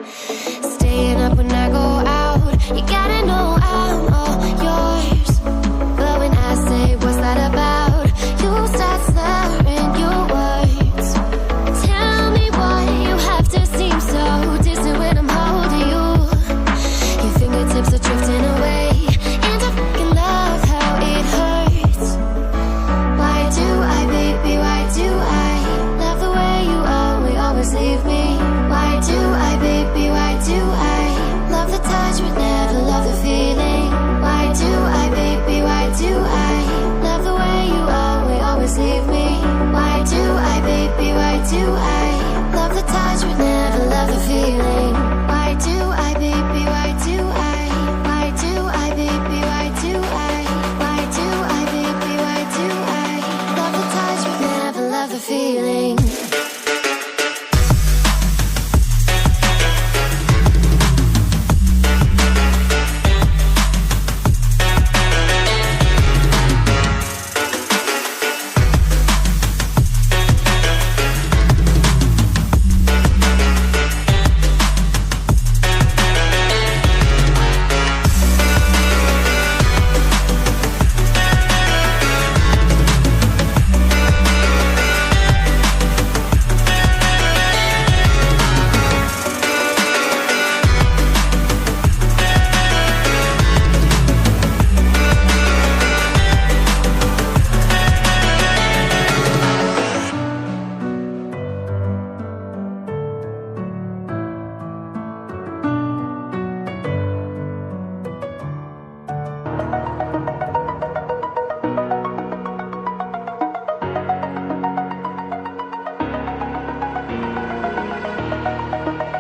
Staying up when I go out, you gotta know I'm all yours. But when I say what's that about, you start slurring your words. Tell me why you have to seem so distant when I'm holding you. Your fingertips are drifting away, and I fucking love how it hurts. Why do I, baby, why do I love the way you always leave me? Why do I, baby, why do I love the touch but never love the feeling? Why do I, baby, why do I love the way you always leave me? Why do I, baby, why do I love the touch but never love the feeling? Why do I, baby, why do I? Why do I, baby, why do I? Why do I, baby, why do I love the touch but never love the feeling?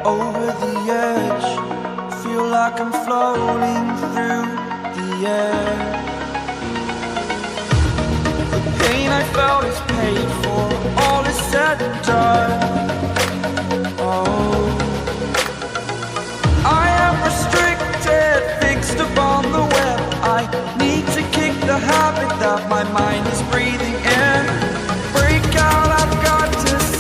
Over the edge, feel like I'm floating through the air. The pain I felt is paid for, all is said and done. Oh, I am restricted, fixed upon the web. I need to kick the habit that my mind is breathing in. Break out, I've got to see.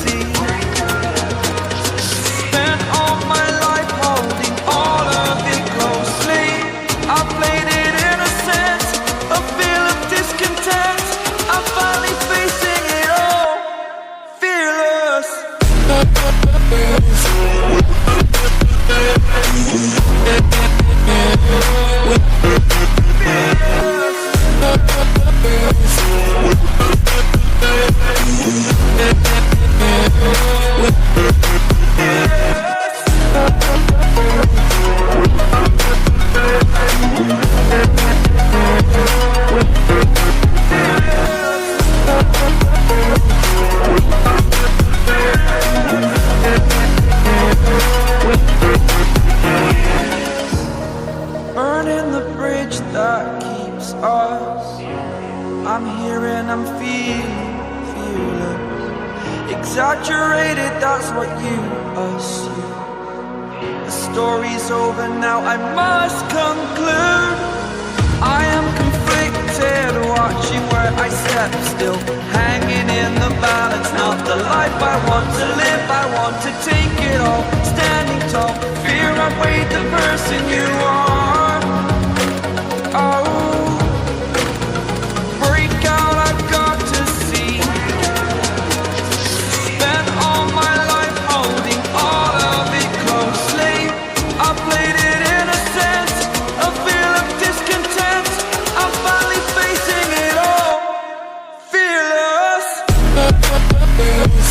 I played it innocent, a feel of discontent. I'm finally facing it all, fearless. Burning the bridge that keeps us. I'm here and I'm feeling fearless. Exaggerated, that's what you assume. The story's over now, I must conclude. I am conflicted, watching where I step still, hanging in the balance. Not the life I want to live, I want to take it all. Standing tall, fear I've weighed the person you are. Oh, break out, I've got to see. Spent all my life holding all of it closely. I played it innocent, a feel of discontent. I'm finally facing it all, fearless. Fearless.